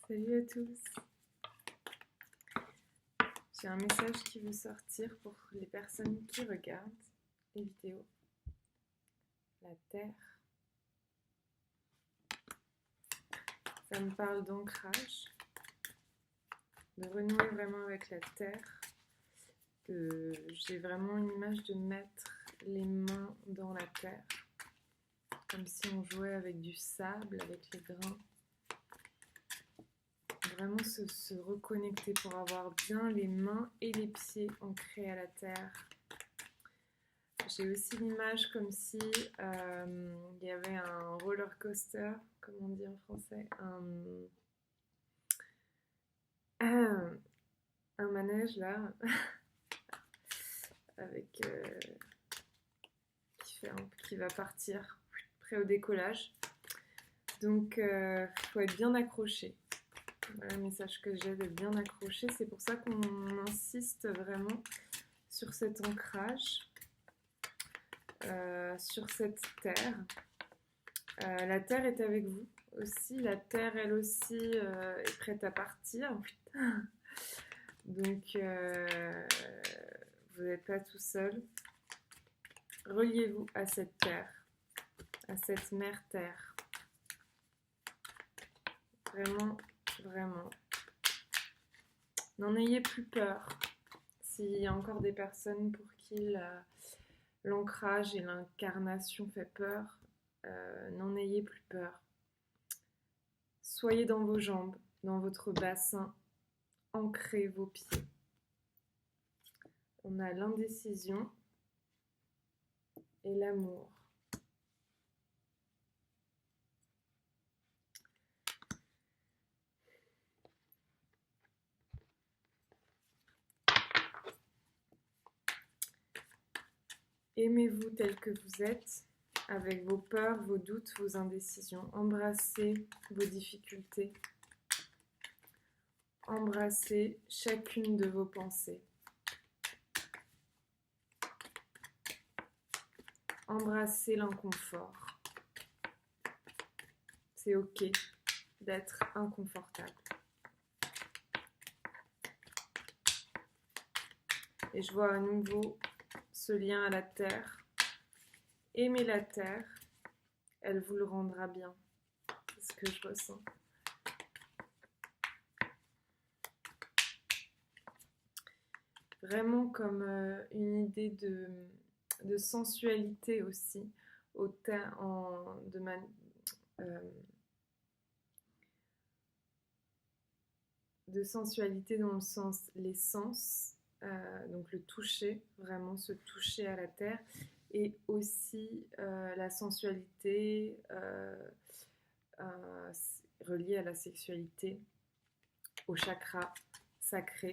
Salut à tous. J'ai un message qui veut sortir pour les personnes qui regardent les vidéos. La Terre. Ça me parle d'ancrage, de renouer vraiment avec la Terre. J'ai vraiment une image de mettre les mains dans la Terre, comme si on jouait avec du sable, avec les grains. Vraiment se reconnecter pour avoir bien les mains et les pieds ancrés à la terre. J'ai aussi l'image comme si il y avait un roller coaster, comme on dit en français, un manège là, avec qui va partir prêt au décollage. Donc il faut être bien accroché. Voilà le message que j'ai, d'être bien accroché. C'est pour ça qu'on insiste vraiment sur cet ancrage, sur cette terre. La terre est avec vous aussi. La terre, elle aussi, est prête à partir. Donc, vous n'êtes pas tout seul. Reliez-vous à cette terre, à cette mère terre. Vraiment. Vraiment. N'en ayez plus peur. S'il y a encore des personnes pour qui l'ancrage et l'incarnation fait peur, n'en ayez plus peur. Soyez dans vos jambes, dans votre bassin, ancrez vos pieds. On a l'indécision et l'amour. Aimez-vous tel que vous êtes, avec vos peurs, vos doutes, vos indécisions. Embrassez vos difficultés. Embrassez chacune de vos pensées. Embrassez l'inconfort. C'est ok d'être inconfortable. Et je vois à nouveau ce lien à la terre. Aimez la terre, elle vous le rendra bien. C'est ce que je ressens. Vraiment comme une idée de sensualité aussi, de sensualité dans le sens, les sens, donc le toucher, vraiment se toucher à la terre, et aussi la sensualité reliée à la sexualité, au chakra sacré,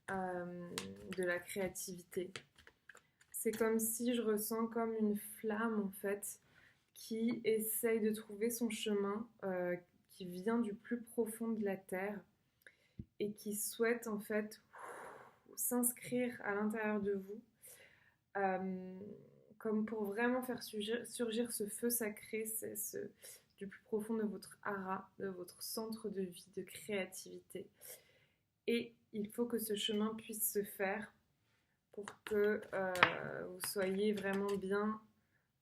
de la créativité. C'est comme si je ressens comme une flamme en fait qui essaye de trouver son chemin, qui vient du plus profond de la terre et qui souhaite en fait s'inscrire à l'intérieur de vous, comme pour vraiment faire surgir ce feu sacré, du plus profond de votre hara, de votre centre de vie, de créativité. Et il faut que ce chemin puisse se faire pour que vous soyez vraiment bien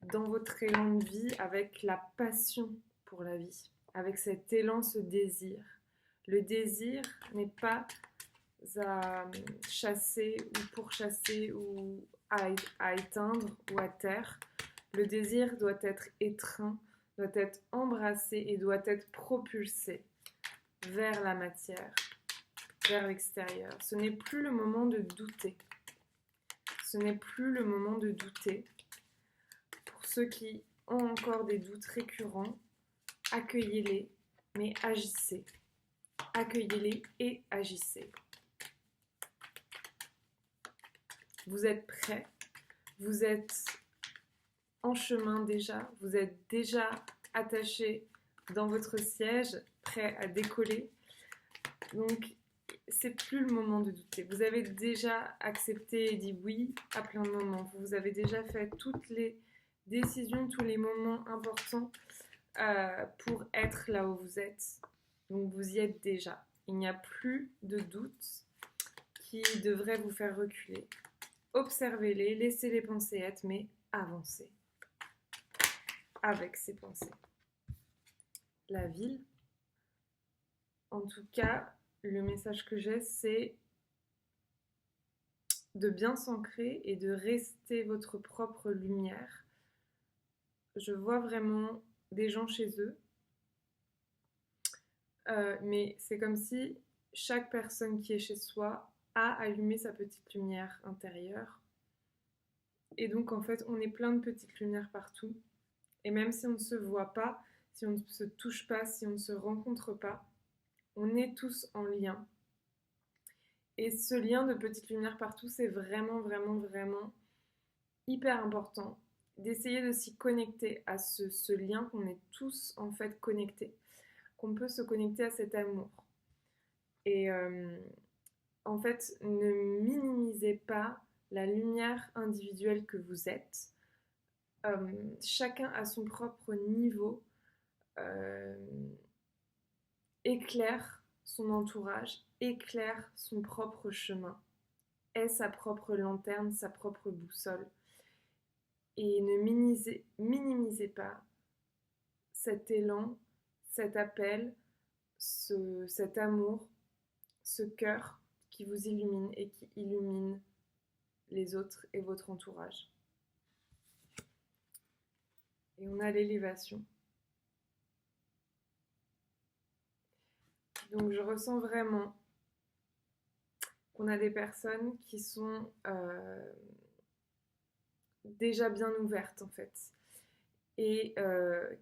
dans votre élan de vie, avec la passion pour la vie, avec cet élan, ce désir. Le désir n'est pas à chasser ou pourchasser ou à éteindre ou à taire. Le désir doit être étreint, doit être embrassé et doit être propulsé vers la matière, vers l'extérieur. Ce n'est plus le moment de douter. Ce n'est plus le moment de douter. Pour ceux qui ont encore des doutes récurrents, accueillez-les, mais agissez. Accueillez-les et agissez. Vous êtes prêts, vous êtes en chemin déjà, vous êtes déjà attaché dans votre siège, prêt à décoller. Donc, c'est plus le moment de douter. Vous avez déjà accepté et dit oui à plein de moments. Vous avez déjà fait toutes les décisions, tous les moments importants pour être là où vous êtes. Donc vous y êtes déjà. Il n'y a plus de doute qui devrait vous faire reculer. Observez-les, laissez les pensées être, mais avancez avec ces pensées. La ville, en tout cas, le message que j'ai, c'est de bien s'ancrer et de rester votre propre lumière. Je vois vraiment des gens chez eux, mais c'est comme si chaque personne qui est chez soi a allumé sa petite lumière intérieure. Et donc en fait, on est plein de petites lumières partout. Et même si on ne se voit pas, si on ne se touche pas, si on ne se rencontre pas, on est tous en lien. Et ce lien de petite lumière partout, c'est vraiment, vraiment, vraiment hyper important d'essayer de s'y connecter à ce lien qu'on est tous en fait connectés, qu'on peut se connecter à cet amour. Et en fait, ne minimisez pas la lumière individuelle que vous êtes. Chacun à son propre niveau éclaire son entourage, éclaire son propre chemin, est sa propre lanterne, sa propre boussole. Et ne minimisez pas cet élan, cet appel, cet amour, ce cœur qui vous illumine et qui illumine les autres et votre entourage. Et on a l'élévation. Donc je ressens vraiment qu'on a des personnes qui sont déjà bien ouvertes en fait. Et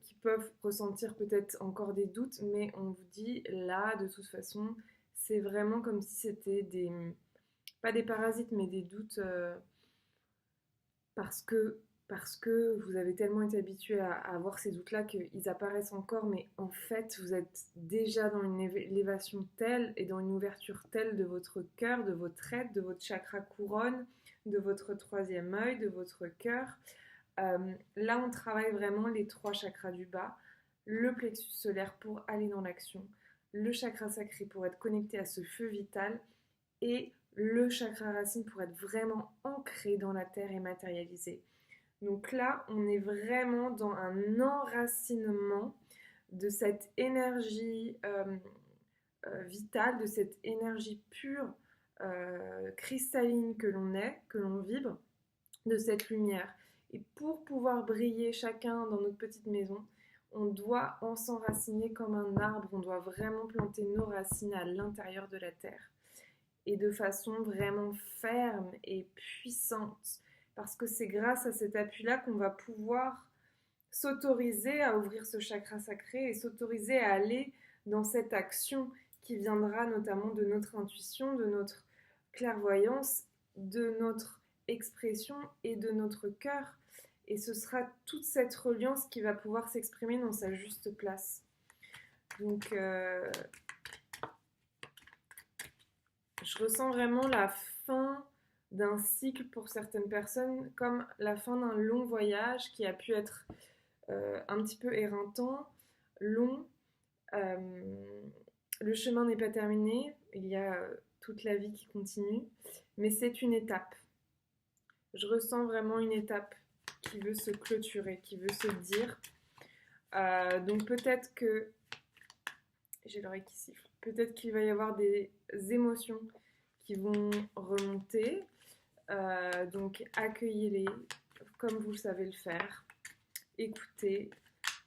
qui peuvent ressentir peut-être encore des doutes, mais on vous dit là, de toute façon, c'est vraiment comme si c'était pas des parasites, mais des doutes parce que vous avez tellement été habitué à avoir ces doutes-là qu'ils apparaissent encore, mais en fait, vous êtes déjà dans une élévation telle et dans une ouverture telle de votre cœur, de votre être, de votre chakra couronne, de votre troisième œil, de votre cœur. Là, on travaille vraiment les 3 chakras du bas, le plexus solaire pour aller dans l'action, le chakra sacré pour être connecté à ce feu vital et le chakra racine pour être vraiment ancré dans la terre et matérialisé. Donc là, on est vraiment dans un enracinement de cette énergie vitale, de cette énergie pure, cristalline que l'on est, que l'on vibre, de cette lumière. Et pour pouvoir briller chacun dans notre petite maison, on doit en s'enraciner comme un arbre, on doit vraiment planter nos racines à l'intérieur de la terre. Et de façon vraiment ferme et puissante. Parce que c'est grâce à cet appui-là qu'on va pouvoir s'autoriser à ouvrir ce chakra sacré et s'autoriser à aller dans cette action qui viendra notamment de notre intuition, de notre clairvoyance, de notre expression et de notre cœur. Et ce sera toute cette reliance qui va pouvoir s'exprimer dans sa juste place. Donc, je ressens vraiment la fin d'un cycle pour certaines personnes, comme la fin d'un long voyage qui a pu être un petit peu éreintant, long. Le chemin n'est pas terminé, il y a toute la vie qui continue, mais c'est une étape. Je ressens vraiment une étape qui veut se clôturer, qui veut se dire. Donc peut-être que, j'ai l'oreille qui siffle, peut-être qu'il va y avoir des émotions qui vont remonter. Donc accueillez-les comme vous le savez le faire. Écoutez,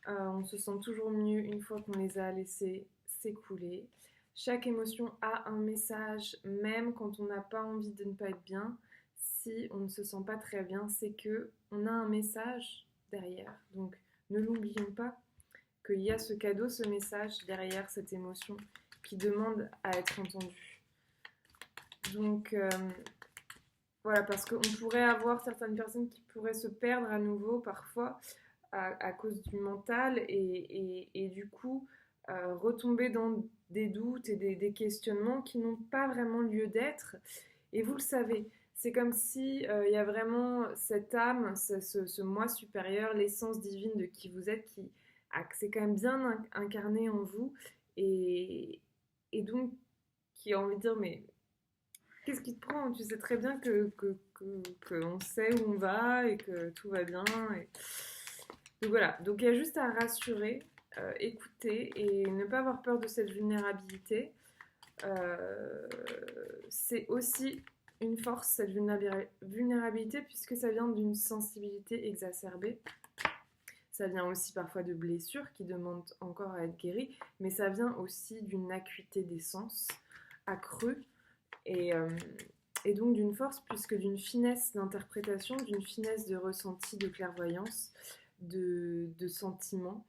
on se sent toujours mieux une fois qu'on les a laissés s'écouler. Chaque émotion a un message, même quand on n'a pas envie de ne pas être bien. Si on ne se sent pas très bien, c'est que on a un message derrière. Donc ne l'oublions pas qu'il y a ce cadeau, ce message derrière cette émotion qui demande à être entendu. Donc voilà, parce qu'on pourrait avoir certaines personnes qui pourraient se perdre à nouveau parfois à cause du mental et du coup retomber dans des doutes et des questionnements qui n'ont pas vraiment lieu d'être. Et vous le savez, c'est comme si il y a vraiment cette âme, ce moi supérieur, l'essence divine de qui vous êtes, qui s'est quand même bien incarné en vous Et, et donc, qui a envie de dire, mais qu'est-ce qui te prend? Tu sais très bien que on sait où on va et que tout va bien. Donc voilà, donc il y a juste à rassurer, écouter et ne pas avoir peur de cette vulnérabilité. Euh, c'est aussi une force, cette vulnérabilité, puisque ça vient d'une sensibilité exacerbée. Ça vient aussi parfois de blessures qui demandent encore à être guéries, mais ça vient aussi d'une acuité des sens accrue et, euh, et donc d'une force plus que d'une finesse d'interprétation, d'une finesse de ressenti, de clairvoyance, de sentiment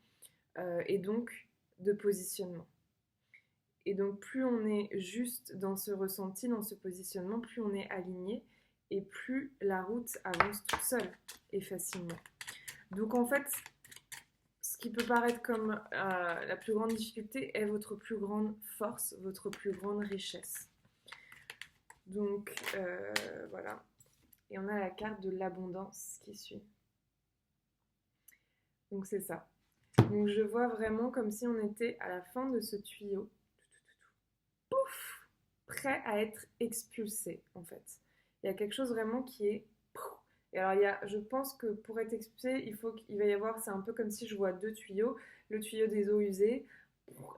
et donc de positionnement. Et donc plus on est juste dans ce ressenti, dans ce positionnement, plus on est aligné et plus la route avance toute seule et facilement. Donc en fait, ce qui peut paraître comme la plus grande difficulté est votre plus grande force, votre plus grande richesse. Donc voilà. Et on a la carte de l'abondance qui suit. Donc c'est ça. Donc je vois vraiment comme si on était à la fin de ce tuyau, pouf, prêt à être expulsé en fait. Il y a quelque chose vraiment qui est... Et alors je pense que pour être expulsé, il va y avoir, c'est un peu comme si je vois deux tuyaux, le tuyau des eaux usées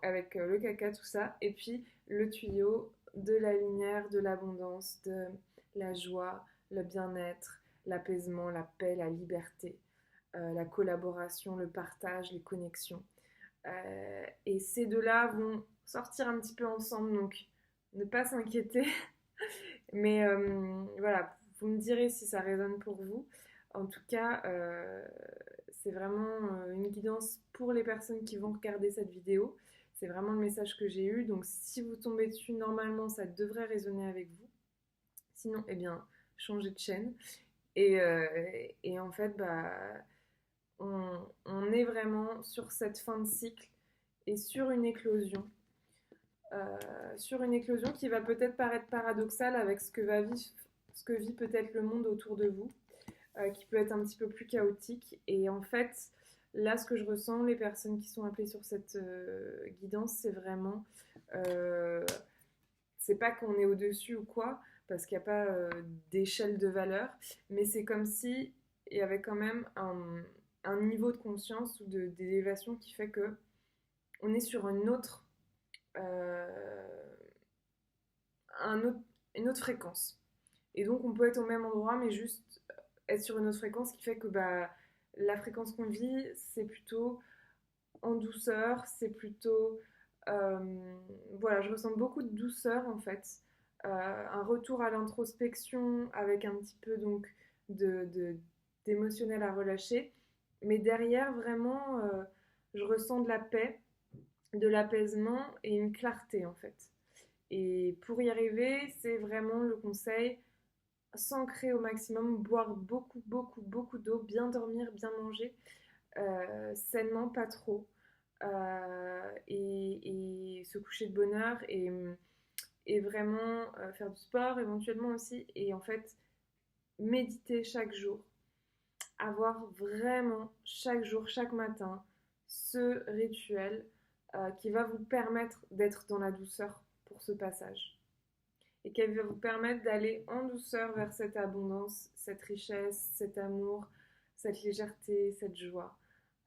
avec le caca, tout ça, et puis le tuyau de la lumière, de l'abondance, de la joie, le bien-être, l'apaisement, la paix, la liberté, la collaboration, le partage, les connexions. Et ces deux-là vont sortir un petit peu ensemble, donc ne pas s'inquiéter. Mais voilà, vous me direz si ça résonne pour vous. En tout cas, c'est vraiment une guidance pour les personnes qui vont regarder cette vidéo. C'est vraiment le message que j'ai eu. Donc si vous tombez dessus, normalement, ça devrait résonner avec vous. Sinon, eh bien, changez de chaîne. Et, euh, et en fait, bah, on est vraiment sur cette fin de cycle et sur une éclosion. Sur une éclosion qui va peut-être paraître paradoxale avec ce que vit peut-être le monde autour de vous, qui peut être un petit peu plus chaotique. Et en fait, là, ce que je ressens, les personnes qui sont appelées sur cette guidance, c'est vraiment, euh, c'est pas qu'on est au-dessus ou quoi, parce qu'il n'y a pas d'échelle de valeur, mais c'est comme si il y avait quand même un niveau de conscience ou d'élévation qui fait que on est sur euh, autre, une autre fréquence. Et donc on peut être au même endroit, mais juste être sur une autre fréquence, qui fait que bah, la fréquence qu'on vit, c'est plutôt en douceur, c'est plutôt... voilà, je ressens beaucoup de douceur en fait. Un retour à l'introspection avec un petit peu donc d'émotionnel à relâcher. Mais derrière, vraiment, je ressens de la paix, de l'apaisement et une clarté en fait. Et pour y arriver, c'est vraiment le conseil, s'ancrer au maximum, boire beaucoup, beaucoup, beaucoup d'eau, bien dormir, bien manger, sainement, pas trop, et se coucher de bonne heure et vraiment faire du sport éventuellement aussi, et en fait méditer chaque jour, avoir vraiment chaque jour, chaque matin, ce rituel qui va vous permettre d'être dans la douceur pour ce passage et qu'elle va vous permettre d'aller en douceur vers cette abondance, cette richesse, cet amour, cette légèreté, cette joie,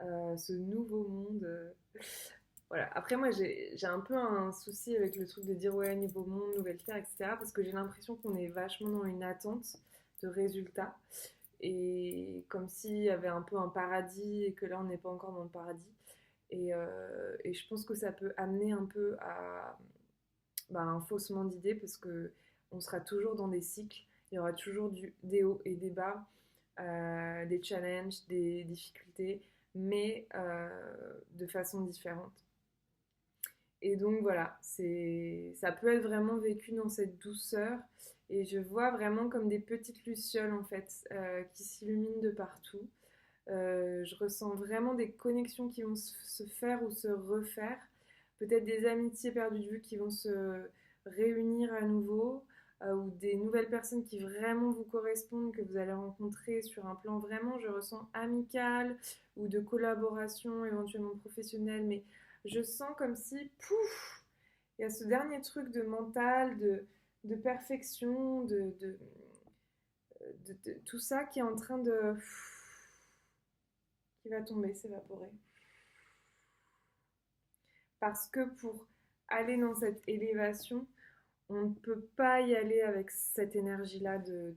ce nouveau monde. Voilà. Après, moi, j'ai un peu un souci avec le truc de dire ouais, nouveau monde, nouvelle terre, etc. Parce que j'ai l'impression qu'on est vachement dans une attente de résultats. Et comme s'il y avait un peu un paradis et que là, on n'est pas encore dans le paradis. Et je pense que ça peut amener un peu à un faussement d'idées parce que on sera toujours dans des cycles, il y aura toujours des hauts et des bas, des challenges, des difficultés, mais de façon différente. Et donc voilà, ça peut être vraiment vécu dans cette douceur et je vois vraiment comme des petites lucioles en fait qui s'illuminent de partout. Je ressens vraiment des connexions qui vont se faire ou se refaire, peut-être des amitiés perdues de vue qui vont se réunir à nouveau, ou des nouvelles personnes qui vraiment vous correspondent, que vous allez rencontrer sur un plan vraiment, je ressens amical, ou de collaboration éventuellement professionnelle, mais je sens comme si, pouf, il y a ce dernier truc de mental, de perfection, de tout ça qui est en train de... qui va tomber, s'évaporer. Parce que pour aller dans cette élévation, on ne peut pas y aller avec cette énergie-là de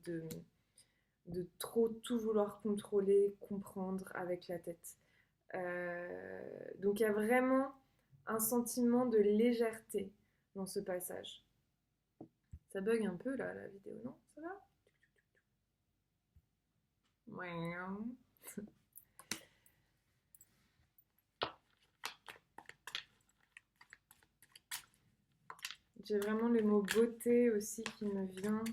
trop tout vouloir contrôler, comprendre avec la tête. Donc il y a vraiment un sentiment de légèreté dans ce passage. Ça bug un peu là, la vidéo, non? Ça va? Ouais. J'ai vraiment le mot beauté aussi qui me vient,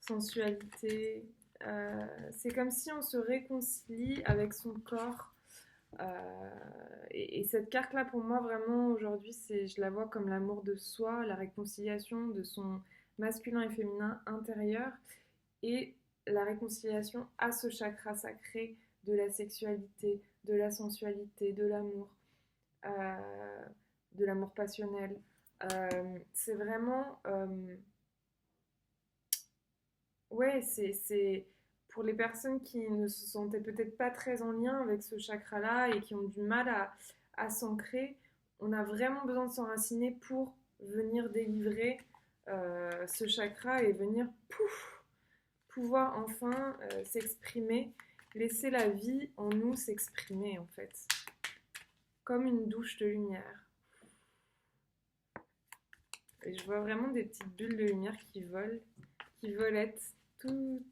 sensualité. C'est comme si on se réconcilie avec son corps. Et cette carte-là, pour moi, vraiment, aujourd'hui, je la vois comme l'amour de soi, la réconciliation de son masculin et féminin intérieur et la réconciliation à ce chakra sacré de la sexualité, de la sensualité, de l'amour passionnel. C'est vraiment... ouais, c'est pour les personnes qui ne se sentaient peut-être pas très en lien avec ce chakra-là et qui ont du mal à s'ancrer, on a vraiment besoin de s'enraciner pour venir délivrer ce chakra et venir pouf, pouvoir enfin s'exprimer, laisser la vie en nous s'exprimer en fait, comme une douche de lumière. Et je vois vraiment des petites bulles de lumière qui volent, qui volettent tout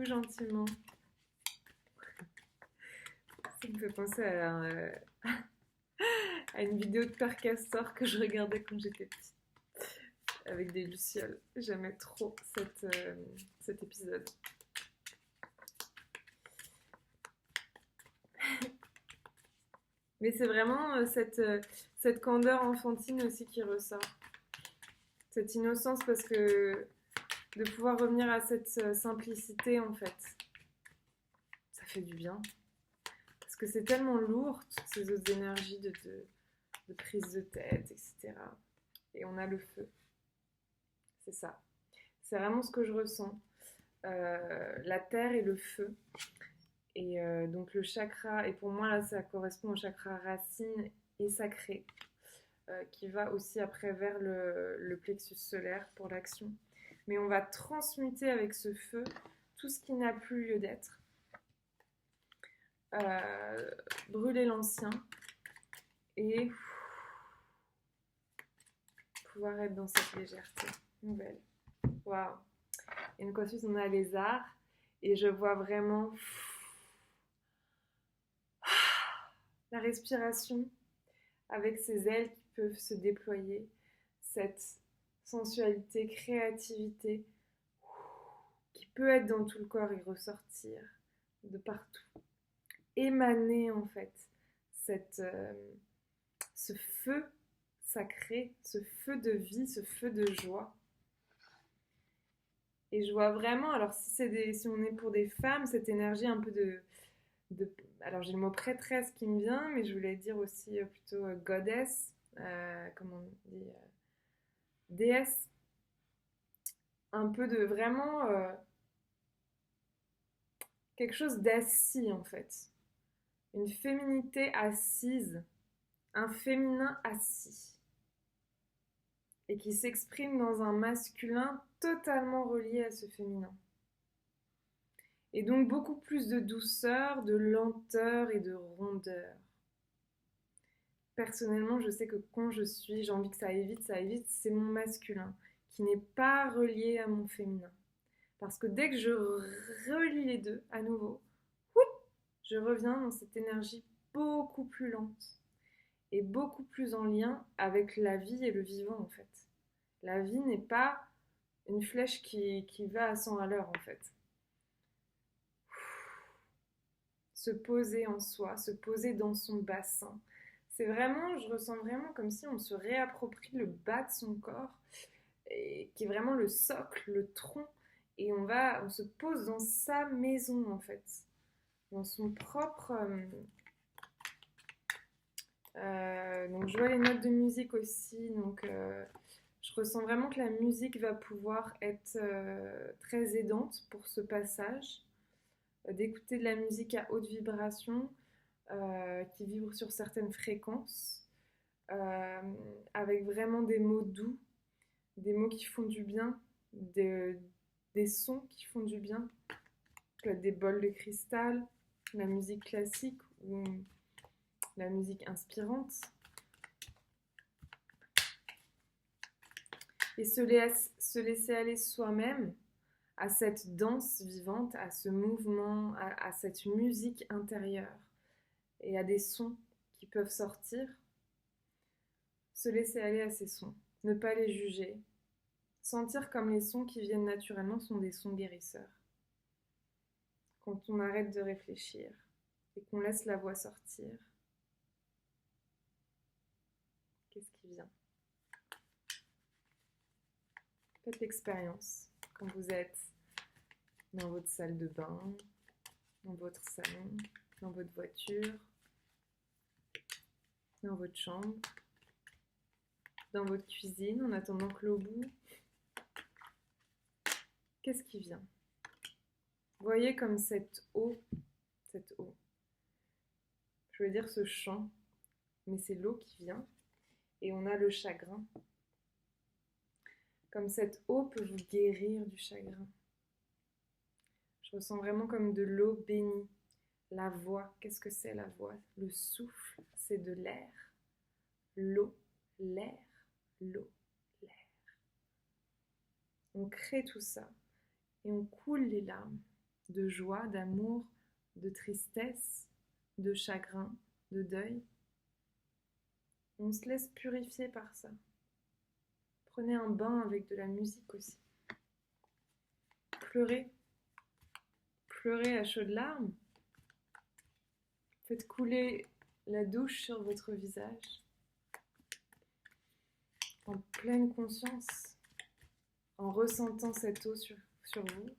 gentiment. Ça me fait penser à une vidéo de Père Castor que je regardais quand j'étais petite, avec des lucioles. J'aimais trop cet épisode. Mais c'est vraiment cette candeur enfantine aussi qui ressort. Cette innocence parce que de pouvoir revenir à cette simplicité en fait, ça fait du bien. Parce que c'est tellement lourd, toutes ces autres énergies de prise de tête, etc. Et on a le feu. C'est ça. C'est vraiment ce que je ressens. La terre et le feu. Et donc le chakra, et pour moi là ça correspond au chakra racine et sacré, qui va aussi après vers le plexus solaire pour l'action. Mais on va transmuter avec ce feu tout ce qui n'a plus lieu d'être. Brûler l'ancien et pouvoir être dans cette légèreté nouvelle. Waouh! Et une fois de plus, on a les arts et je vois vraiment la respiration avec ses ailes qui peuvent se déployer, cette sensualité, créativité qui peut être dans tout le corps et ressortir de partout. Émaner en fait ce feu sacré, ce feu de vie, ce feu de joie. Et je vois vraiment, alors si on est pour des femmes, cette énergie un peu alors j'ai le mot prêtresse qui me vient, mais je voulais dire aussi plutôt goddess, comment on dit, déesse, un peu de vraiment quelque chose d'assis en fait, une féminité assise, un féminin assis, et qui s'exprime dans un masculin totalement relié à ce féminin. Et donc beaucoup plus de douceur, de lenteur et de rondeur. Personnellement, je sais que quand j'ai envie que ça aille vite, c'est mon masculin, qui n'est pas relié à mon féminin. Parce que dès que je relie les deux à nouveau, je reviens dans cette énergie beaucoup plus lente et beaucoup plus en lien avec la vie et le vivant en fait. La vie n'est pas une flèche qui va à 100 à l'heure en fait. Se poser en soi, se poser dans son bassin. C'est vraiment, je ressens vraiment comme si on se réapproprie le bas de son corps, et qui est vraiment le socle, le tronc, et on se pose dans sa maison en fait, dans son propre Donc je vois les notes de musique aussi, donc je ressens vraiment que la musique va pouvoir être très aidante pour ce passage, d'écouter de la musique à haute vibration, qui vibre sur certaines fréquences, euh, avec vraiment des mots doux, des mots qui font du bien, des sons qui font du bien, peut-être des bols de cristal, la musique classique ou la musique inspirante. Et se laisser aller soi-même à cette danse vivante, à ce mouvement, à cette musique intérieure et à des sons qui peuvent sortir. Se laisser aller à ces sons, ne pas les juger, sentir comme les sons qui viennent naturellement sont des sons guérisseurs. Quand on arrête de réfléchir et qu'on laisse la voix sortir, qu'est-ce qui vient? Faites l'expérience quand vous êtes dans votre salle de bain, dans votre salon, dans votre voiture, dans votre chambre, dans votre cuisine en attendant que l'eau bout. Qu'est-ce qui vient? Voyez comme cette eau, je veux dire ce chant, mais c'est l'eau qui vient et on a le chagrin. Comme cette eau peut vous guérir du chagrin. Je ressens vraiment comme de l'eau bénie. La voix, qu'est-ce que c'est la voix? Le souffle, c'est de l'air. L'eau, l'air, l'eau, l'air. On crée tout ça et on coule les larmes de joie, d'amour, de tristesse, de chagrin, de deuil. On se laisse purifier par ça. Prenez un bain avec de la musique aussi. Pleurez. Pleurez à chaudes larmes. Faites couler la douche sur votre visage. En pleine conscience. En ressentant cette eau sur vous.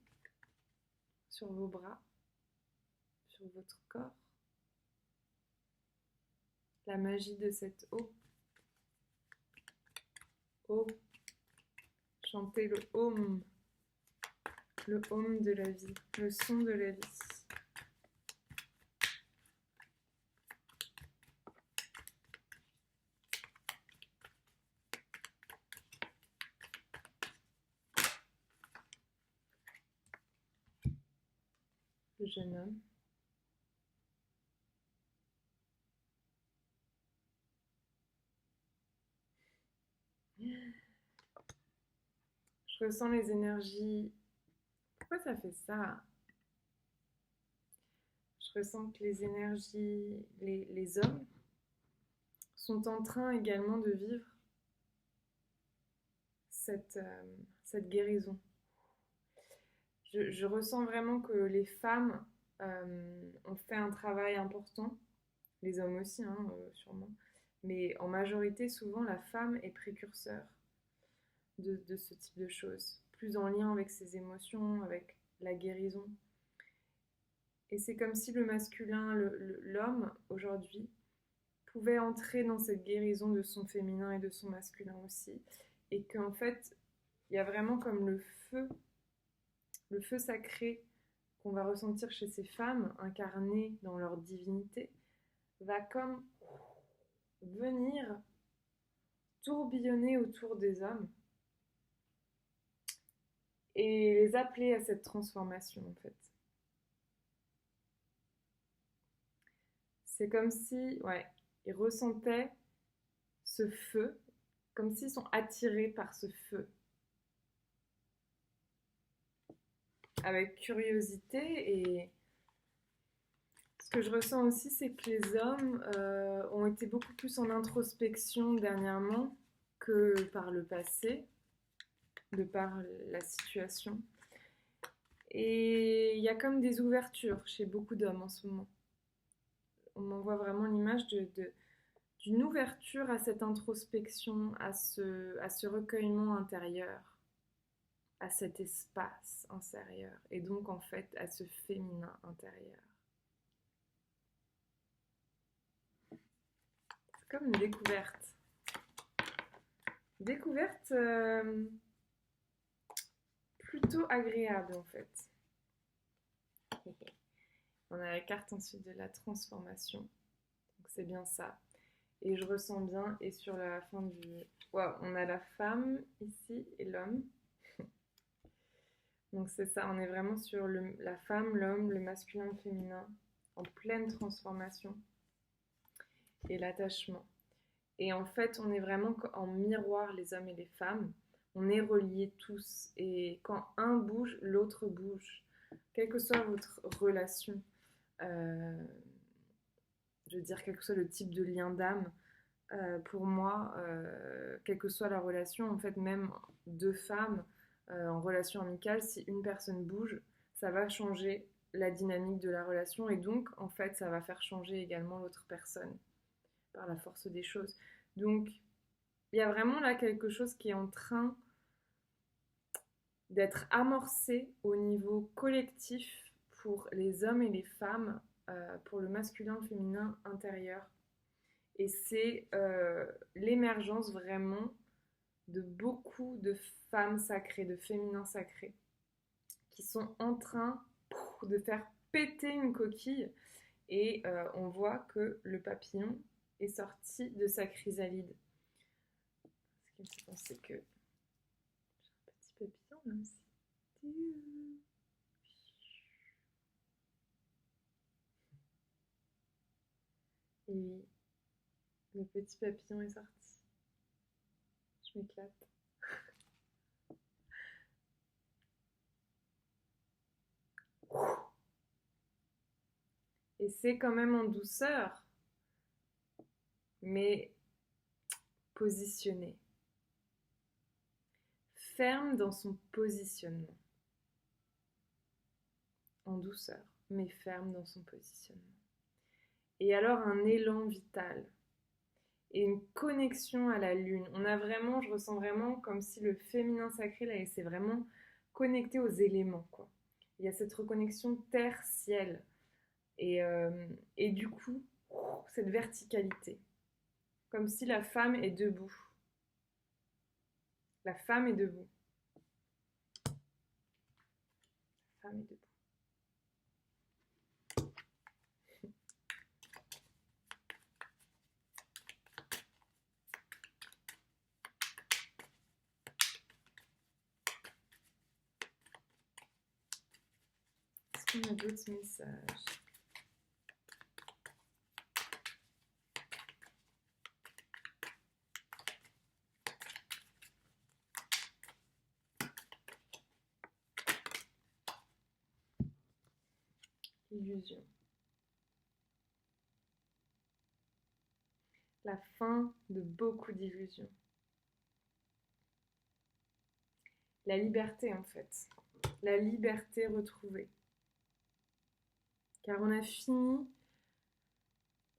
Sur vos bras. Sur votre corps. La magie de cette eau. Eau. Chantez le home de la vie, le son de la vie. Le jeune homme. Je ressens les énergies. Pourquoi ça fait ça? Je ressens que les énergies, les hommes, sont en train également de vivre cette guérison. Je ressens vraiment que les femmes ont fait un travail important, les hommes aussi, sûrement, mais en majorité, souvent, la femme est précurseur de ce type de choses, plus en lien avec ses émotions, avec la guérison. Et c'est comme si le masculin, l'homme, aujourd'hui, pouvait entrer dans cette guérison de son féminin et de son masculin aussi. Et qu'en fait, il y a vraiment comme le feu sacré qu'on va ressentir chez ces femmes, incarnées dans leur divinité, va comme venir tourbillonner autour des hommes et les appeler à cette transformation en fait. C'est comme si, ils ressentaient ce feu, comme s'ils sont attirés par ce feu. Avec curiosité et ce que je ressens aussi, c'est que les hommes ont été beaucoup plus en introspection dernièrement que par le passé, de par la situation. Et il y a comme des ouvertures chez beaucoup d'hommes en ce moment. On m'envoie vraiment l'image d'une ouverture à cette introspection, à ce recueillement intérieur, à cet espace intérieur, et donc en fait à ce féminin intérieur. C'est comme une découverte. Découverte plutôt agréable en fait. On a la carte ensuite de la transformation. Donc c'est bien ça. Et je ressens bien. Et sur la fin du... Wow, on a la femme ici et l'homme. Donc c'est ça, on est vraiment sur la femme, l'homme, le masculin, le féminin, en pleine transformation. Et l'attachement. Et en fait, on est vraiment en miroir, les hommes et les femmes. On est reliés tous. Et quand un bouge, l'autre bouge. Quelle que soit votre relation, je veux dire, quel que soit le type de lien d'âme, pour moi, quelle que soit la relation, en fait, même deux femmes en relation amicale, si une personne bouge, ça va changer la dynamique de la relation et donc, en fait, ça va faire changer également l'autre personne par la force des choses. Donc, il y a vraiment là quelque chose qui est en train d'être amorcé au niveau collectif pour les hommes et les femmes, pour le masculin, le féminin intérieur. Et c'est l'émergence vraiment de beaucoup de femmes sacrées, de féminins sacrés, qui sont en train de faire péter une coquille. Et on voit que le papillon est sorti de sa chrysalide. Ce qui me fait penser que j'ai un petit papillon là aussi. Et oui, le petit papillon est sorti. Je m'éclate. Et c'est quand même en douceur, mais positionné. Ferme dans son positionnement. En douceur, mais ferme dans son positionnement. Et alors un élan vital et une connexion à la lune. On a vraiment, je ressens vraiment comme si le féminin sacré, là, il s'est vraiment connecté aux éléments, quoi. Il y a cette reconnexion terre-ciel. Et du coup, cette verticalité. Comme si la femme est debout. La femme est debout. La femme est debout. Est-ce qu'on a d'autres messages? Illusion. La fin de beaucoup d'illusions. La liberté en fait. La liberté retrouvée. Car on a fini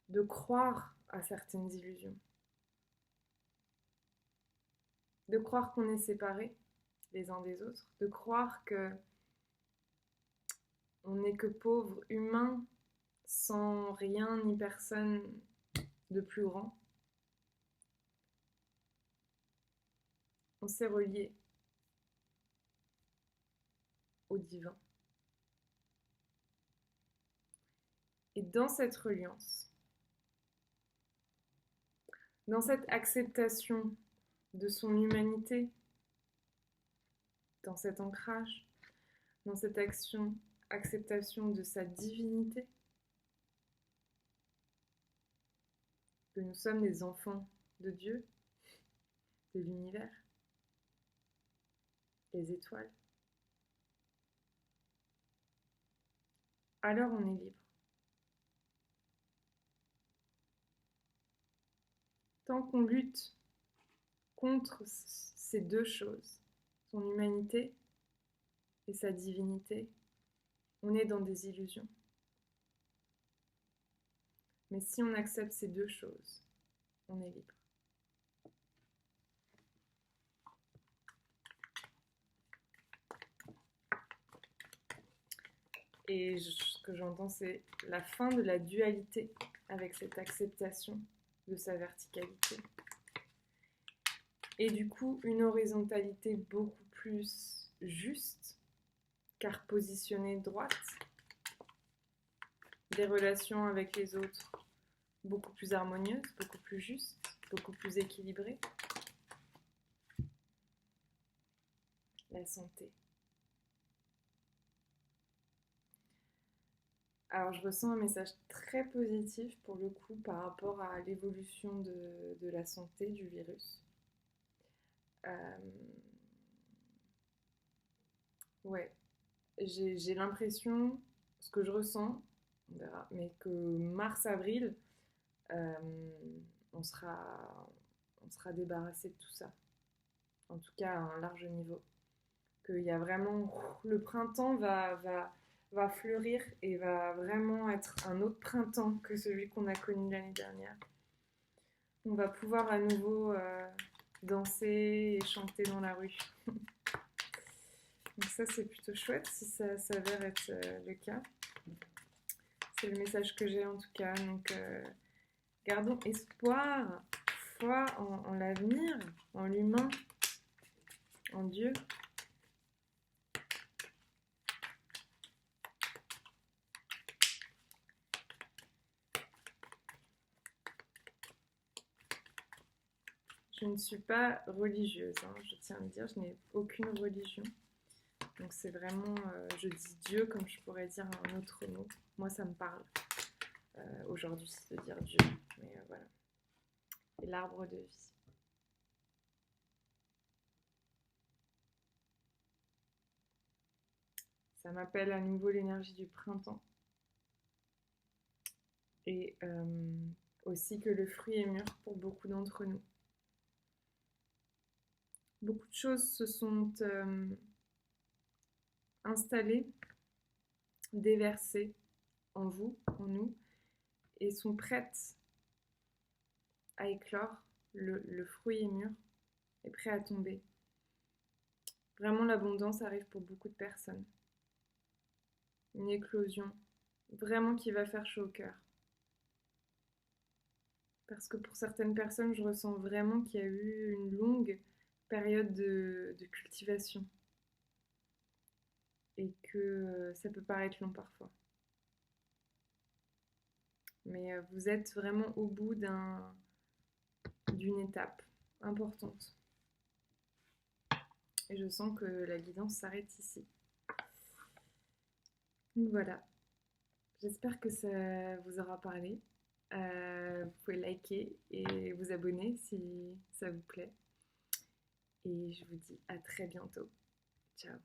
de croire à certaines illusions. De croire qu'on est séparés les uns des autres. De croire que on n'est que pauvres humains sans rien ni personne de plus grand. On s'est reliés au divin. Et dans cette reliance, dans cette acceptation de son humanité, dans cet ancrage, dans cette acceptation de sa divinité, que nous sommes des enfants de Dieu, de l'univers, des étoiles, alors on est libre. Tant qu'on lutte contre ces deux choses, son humanité et sa divinité, on est dans des illusions. Mais si on accepte ces deux choses, on est libre. Et ce que j'entends, c'est la fin de la dualité avec cette acceptation de sa verticalité. Et du coup, une horizontalité beaucoup plus juste, car positionnée droite. Des relations avec les autres beaucoup plus harmonieuses, beaucoup plus justes, beaucoup plus équilibrées. La santé. Alors je ressens un message très positif pour le coup par rapport à l'évolution de la santé du virus. Ouais, j'ai l'impression, ce que je ressens, on verra, mais que mars-avril, euh, on sera, on sera débarrassé de tout ça. En tout cas à un large niveau. Qu'il y a vraiment, le printemps va fleurir et va vraiment être un autre printemps que celui qu'on a connu l'année dernière. On va pouvoir à nouveau danser et chanter dans la rue. Donc ça c'est plutôt chouette si ça s'avère être le cas. C'est le message que j'ai en tout cas. Donc gardons espoir, foi en l'avenir, en l'humain, en Dieu. Je ne suis pas religieuse, hein, je tiens à le dire, je n'ai aucune religion. Donc c'est vraiment, je dis Dieu comme je pourrais dire un autre mot. Moi ça me parle aujourd'hui de dire Dieu, mais voilà. Et l'arbre de vie. Ça m'appelle à nouveau l'énergie du printemps. Et aussi que le fruit est mûr pour beaucoup d'entre nous. Beaucoup de choses se sont installées, déversées en vous, en nous, et sont prêtes à éclore. Le fruit est mûr, est prêt à tomber. Vraiment, l'abondance arrive pour beaucoup de personnes. Une éclosion, vraiment qui va faire chaud au cœur. Parce que pour certaines personnes, je ressens vraiment qu'il y a eu une longue période de cultivation. Et que ça peut paraître long parfois. Mais vous êtes vraiment au bout d'une étape importante. Et je sens que la guidance s'arrête ici. Donc voilà. J'espère que ça vous aura parlé. Vous pouvez liker et vous abonner si ça vous plaît. Et je vous dis à très bientôt. Ciao.